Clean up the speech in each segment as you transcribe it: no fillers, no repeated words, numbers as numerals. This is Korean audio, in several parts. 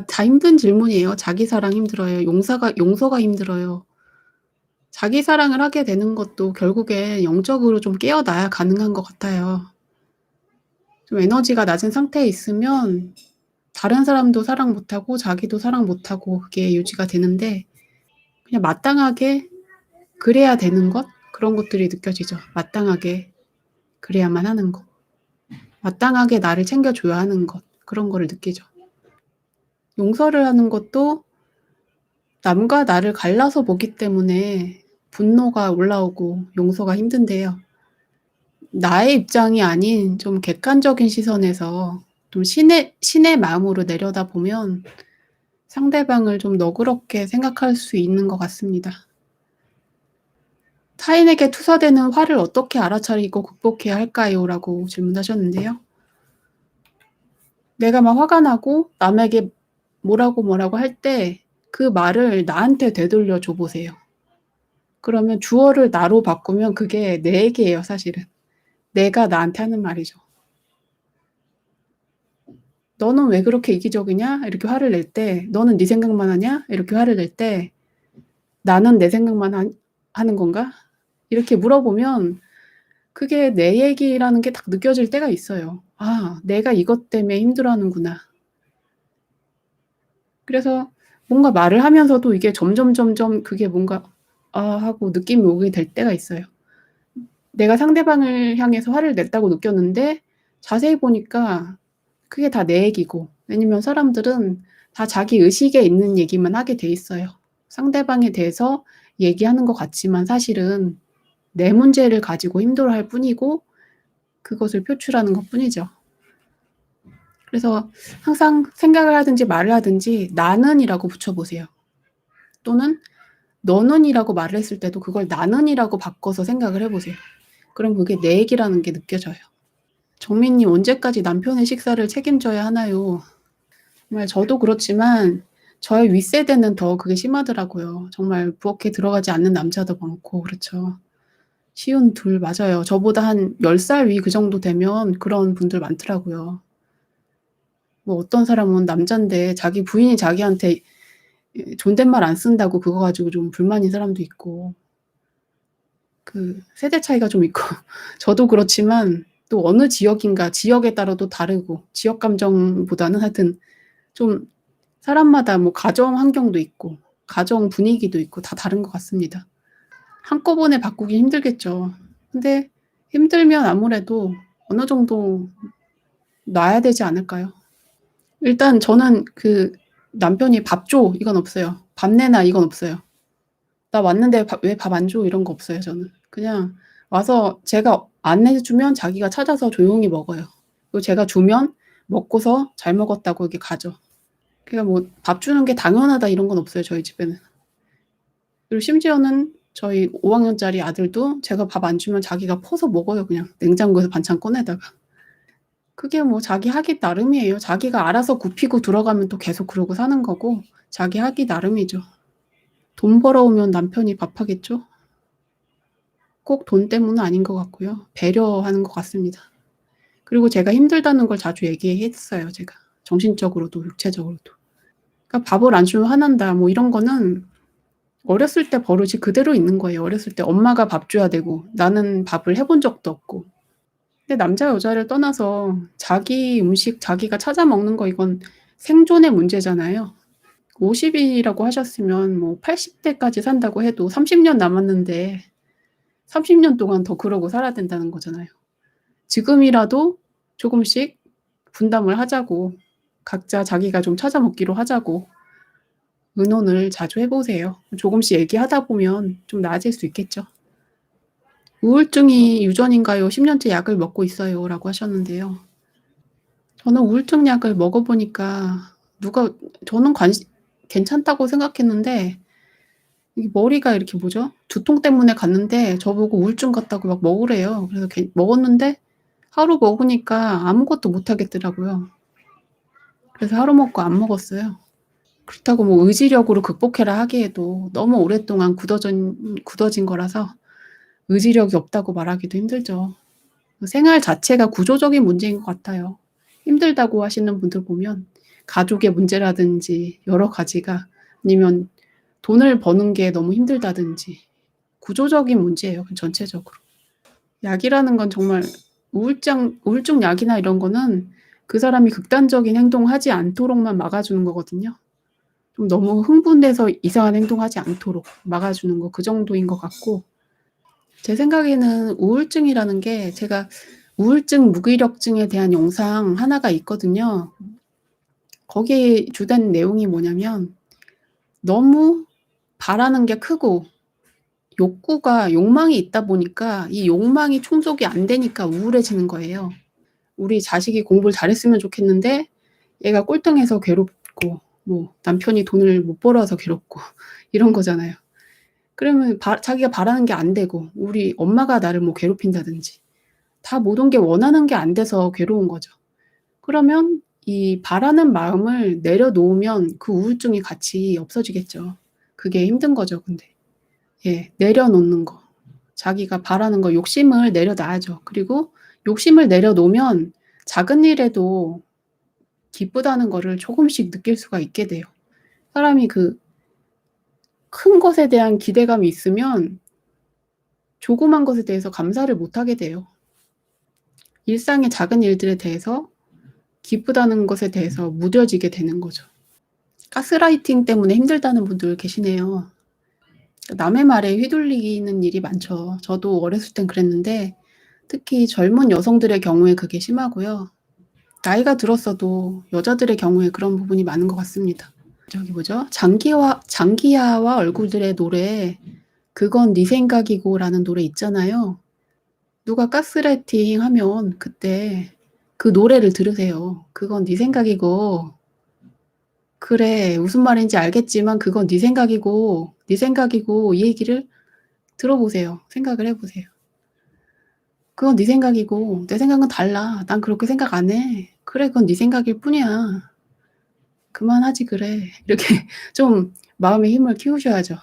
다 힘든 질문이에요. 자기 사랑 힘들어요. 용서가 힘들어요. 자기 사랑을 하게 되는 것도 결국에 영적으로 좀 깨어나야 가능한 것 같아요. 좀 에너지가 낮은 상태에 있으면 다른 사람도 사랑 못하고 자기도 사랑 못하고 그게 유지가 되는데 그냥 마땅하게 그래야 되는 것? 그런 것들이 느껴지죠. 마땅하게 그래야만 하는 것. 마땅하게 나를 챙겨줘야 하는 것. 그런 거를 느끼죠. 용서를 하는 것도 남과 나를 갈라서 보기 때문에 분노가 올라오고 용서가 힘든데요. 나의 입장이 아닌 좀 객관적인 시선에서 좀 신의 마음으로 내려다보면 상대방을 좀 너그럽게 생각할 수 있는 것 같습니다. 타인에게 투사되는 화를 어떻게 알아차리고 극복해야 할까요? 라고 질문하셨는데요. 내가 막 화가 나고 남에게 뭐라고 할 때 그 말을 나한테 되돌려 줘 보세요. 그러면 주어를 나로 바꾸면 그게 내 얘기예요, 사실은. 내가 나한테 하는 말이죠. "너는 왜 그렇게 이기적이냐?" 이렇게 화를 낼 때 "너는 네 생각만 하냐?" 이렇게 화를 낼 때 "나는 내 생각만 하는 건가?" 이렇게 물어보면 그게 내 얘기라는 게 딱 느껴질 때가 있어요. '아 내가 이것 때문에 힘들어하는구나.' 그래서 뭔가 말을 하면서도 이게 점점 그게 뭔가 '아.' 하고 느낌이 오게 될 때가 있어요. 내가 상대방을 향해서 화를 냈다고 느꼈는데 자세히 보니까 그게 다 내 얘기고 왜냐면 사람들은 다 자기 의식에 있는 얘기만 하게 돼 있어요. 상대방에 대해서 얘기하는 것 같지만 사실은 내 문제를 가지고 힘들어할 뿐이고 그것을 표출하는 것뿐이죠. 그래서 항상 생각을 하든지 말을 하든지 "나는"이라고 붙여 보세요. 또는 "너는"이라고 말을 했을 때도 그걸 "나는"이라고 바꿔서 생각을 해 보세요. 그럼 그게 내 얘기라는 게 느껴져요. 정민님 언제까지 남편의 식사를 책임져야 하나요? 정말 저도 그렇지만 저의 윗세대는 더 그게 심하더라고요. 정말 부엌에 들어가지 않는 남자도 많고 그렇죠. 시운 둘 맞아요. 저보다 한 10살 위 그 정도 되면 그런 분들 많더라고요. 뭐 어떤 사람은 남잔데 자기 부인이 자기한테 존댓말 안 쓴다고 그거 가지고 좀 불만인 사람도 있고 그 세대 차이가 좀 있고 저도 그렇지만 또 어느 지역인가 지역에 따라도 다르고 지역 감정보다는 하여튼 좀 사람마다 뭐 가정 환경도 있고 가정 분위기도 있고 다 다른 것 같습니다. 한꺼번에 바꾸기 힘들겠죠. 근데 힘들면 아무래도 어느 정도 놔야 되지 않을까요? 일단 저는 그 남편이 "밥 줘." 이건 없어요. "밥 내놔." 이건 없어요. "나 왔는데 왜 밥 안 줘?" 이런 거 없어요 저는. 그냥 와서 제가 안 해 주면 자기가 찾아서 조용히 먹어요. 그리고 제가 주면 먹고서 "잘 먹었다."고 이렇게 가죠. 그러니까 뭐 "밥 주는 게 당연하다." 이런 건 없어요 저희 집에는. 그리고 심지어는 저희 5 학년짜리 아들도 제가 밥 안 주면 자기가 퍼서 먹어요 그냥 냉장고에서 반찬 꺼내다가. 그게 뭐 자기 하기 나름이에요. 자기가 알아서 굽히고 들어가면 또 계속 그러고 사는 거고 자기 하기 나름이죠. 돈 벌어오면 남편이 밥하겠죠? 꼭 돈 때문은 아닌 것 같고요. 배려하는 것 같습니다. 그리고 제가 힘들다는 걸 자주 얘기했어요 제가. 정신적으로도 육체적으로도. 그러니까 "밥을 안 주면 화난다." 뭐 이런 거는 어렸을 때 버릇이 그대로 있는 거예요. 어렸을 때 엄마가 밥 줘야 되고 나는 밥을 해본 적도 없고. 근데 남자 여자를 떠나서 자기 음식 자기가 찾아 먹는 거 이건 생존의 문제잖아요. 50 이라고 하셨으면 뭐 80 대까지 산다고 해도 30년 남았는데 30년 동안 더 그러고 살아야 된다는 거잖아요. 지금이라도 조금씩 분담을 하자고 각자 자기가 좀 찾아 먹기로 하자고 의논을 자주 해 보세요. 조금씩 얘기하다 보면 좀 나아질 수 있겠죠. "우울증이 유전인가요? 10 년째 약을 먹고 있어요."라고 하셨는데요. 저는 우울증 약을 먹어 보니까 누가 저는 괜찮다고 생각했는데 이게 머리가 이렇게 뭐죠? 두통 때문에 갔는데 저보고 우울증 같다고 막 먹으래요. 그래서 먹었는데 하루 먹으니까 아무것도 못 하겠더라고요. 그래서 하루 먹고 안 먹었어요. 그렇다고 뭐 의지력으로 극복해라 하기에도 너무 오랫동안 굳어진 거라서 의지력이 없다고 말하기도 힘들죠. 생활 자체가 구조적인 문제인 것 같아요. 힘들다고 하시는 분들 보면 가족의 문제라든지 여러 가지가, 아니면 돈을 버는 게 너무 힘들다든지 구조적인 문제예요, 전체적으로. 약이라는 건 정말 우울증 약이나 이런 거는 그 사람이 극단적인 행동하지 않도록만 막아주는 거거든요. 좀 너무 흥분돼서 이상한 행동하지 않도록 막아주는 거, 그 정도인 것 같고, 제 생각에는 우울증이라는 게, 제가 우울증, 무기력증에 대한 영상 하나가 있거든요. 거기에 주된 내용이 뭐냐면, 너무 바라는 게 크고 욕망이 있다 보니까 이 욕망이 충족이 안 되니까 우울해지는 거예요. 우리 자식이 공부를 잘했으면 좋겠는데 얘가 꼴등해서 괴롭고, 뭐 남편이 돈을 못 벌어서 괴롭고 이런 거잖아요. 그러면 자기가 바라는 게 안 되고, 우리 엄마가 나를 뭐 괴롭힌다든지, 다 모든 게 원하는 게 안 돼서 괴로운 거죠. 그러면 이 바라는 마음을 내려놓으면 그 우울증이 같이 없어지겠죠. 그게 힘든 거죠, 근데. 예, 내려놓는 거. 자기가 바라는 거, 욕심을 내려놔야죠. 그리고 욕심을 내려놓으면 작은 일에도 기쁘다는 거를 조금씩 느낄 수가 있게 돼요. 사람이 그 큰 것에 대한 기대감이 있으면 조그만 것에 대해서 감사를 못 하게 돼요. 일상의 작은 일들에 대해서 기쁘다는 것에 대해서 무뎌지게 되는 거죠. 가스라이팅 때문에 힘들다는 분들 계시네요. 남의 말에 휘둘리는 일이 많죠. 저도 어렸을 땐 그랬는데, 특히 젊은 여성들의 경우에 그게 심하고요. 나이가 들었어도 여자들의 경우에 그런 부분이 많은 것 같습니다. 저기 뭐죠? 장기하와 얼굴들의 노래, 그건 네 생각이고 라는 노래 있잖아요. 누가 가스라이팅 하면 그때 그 노래를 들으세요. 그건 네 생각이고, 그래, 무슨 말인지 알겠지만 그건 네 생각이고 이 얘기를 들어보세요. 생각을 해보세요. 그건 네 생각이고 내 생각은 달라. 난 그렇게 생각 안 해. 그래, 그건 네 생각일 뿐이야. 그만하지 그래. 이렇게 좀 마음의 힘을 키우셔야죠.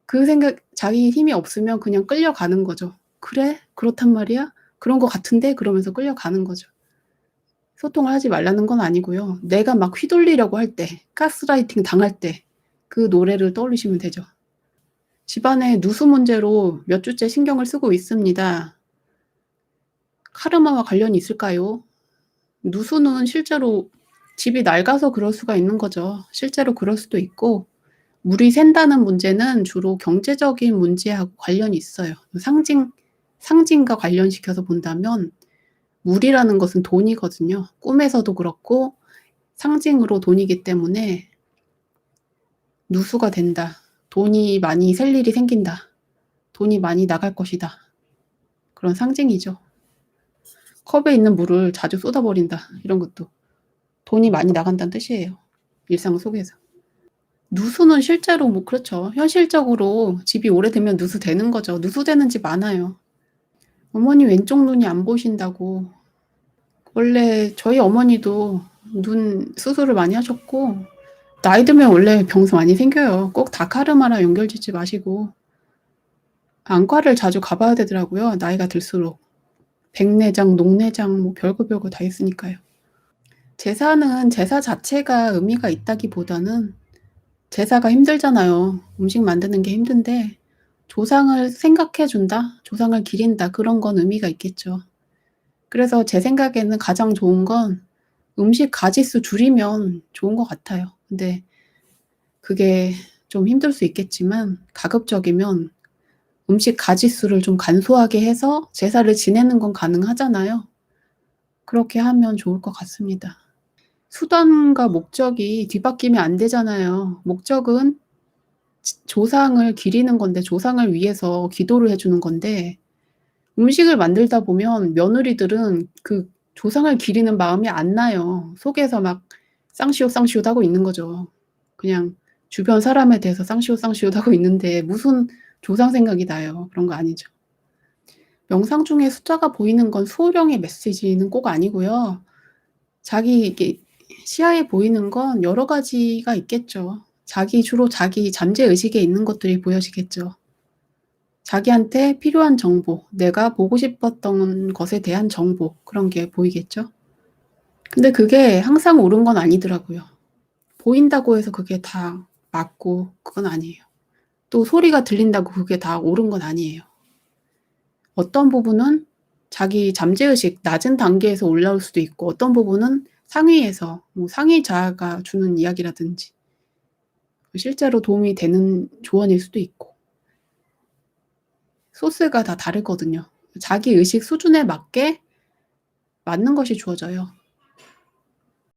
그 생각, 자기 힘이 없으면 그냥 끌려가는 거죠. 그래? 그렇단 말이야? 그런 것 같은데? 그러면서 끌려가는 거죠. 소통을 하지 말라는 건 아니고요. 내가 막 휘둘리려고 할 때, 가스라이팅 당할 때 그 노래를 떠올리시면 되죠. 집안에 누수 문제로 몇 주째 신경을 쓰고 있습니다. 카르마와 관련이 있을까요? 누수는 실제로 집이 낡아서 그럴 수가 있는 거죠. 실제로 그럴 수도 있고, 물이 샌다는 문제는 주로 경제적인 문제하고 관련이 있어요. 상징과 관련시켜서 본다면 물이라는 것은 돈이거든요. 꿈에서도 그렇고 상징으로 돈이기 때문에 누수가 된다. 돈이 많이 셀 일이 생긴다. 돈이 많이 나갈 것이다. 그런 상징이죠. 컵에 있는 물을 자주 쏟아버린다. 이런 것도 돈이 많이 나간다는 뜻이에요. 일상 속에서. 누수는 실제로 뭐 그렇죠. 현실적으로 집이 오래되면 누수되는 거죠. 누수되는 집 많아요. 어머니 왼쪽 눈이 안 보신다고. 원래 저희 어머니도 눈 수술을 많이 하셨고, 나이 들면 원래 병 많이 생겨요. 꼭 다 카르마랑 연결짓지 마시고 안과를 자주 가봐야 되더라고요. 나이가 들수록. 백내장, 녹내장, 뭐 별거 다 있으니까요. 제사는 제사 자체가 의미가 있다기보다는, 제사가 힘들잖아요. 음식 만드는 게 힘든데 조상을 생각해준다, 조상을 기린다, 그런 건 의미가 있겠죠. 그래서 제 생각에는 가장 좋은 건 음식 가짓수 줄이면 좋은 것 같아요. 근데 그게 좀 힘들 수 있겠지만, 가급적이면 음식 가짓수를 좀 간소하게 해서 제사를 지내는 건 가능하잖아요. 그렇게 하면 좋을 것 같습니다. 수단과 목적이 뒤바뀌면 안 되잖아요. 목적은 조상을 기리는 건데, 조상을 위해서 기도를 해주는 건데, 음식을 만들다 보면 며느리들은 그 조상을 기리는 마음이 안 나요. 속에서 막 쌍시옷 하고 있는 거죠. 그냥 주변 사람에 대해서 쌍시옷 하고 있는데 무슨 조상 생각이 나요. 그런 거 아니죠. 명상 중에 숫자가 보이는 건 수호령의 메시지는 꼭 아니고요. 이게 시야에 보이는 건 여러 가지가 있겠죠. 주로 자기 잠재의식에 있는 것들이 보여지겠죠. 자기한테 필요한 정보, 내가 보고 싶었던 것에 대한 정보, 그런 게 보이겠죠. 근데 그게 항상 옳은 건 아니더라고요. 보인다고 해서 그게 다 맞고 그건 아니에요. 또 소리가 들린다고 그게 다 옳은 건 아니에요. 어떤 부분은 자기 잠재의식 낮은 단계에서 올라올 수도 있고 어떤 부분은 상위에서 뭐 상위 자아가 주는 이야기라든지 실제로 도움이 되는 조언일 수도 있고 소스가 다 다르거든요. 자기 의식 수준에 맞게 맞는 것이 주어져요.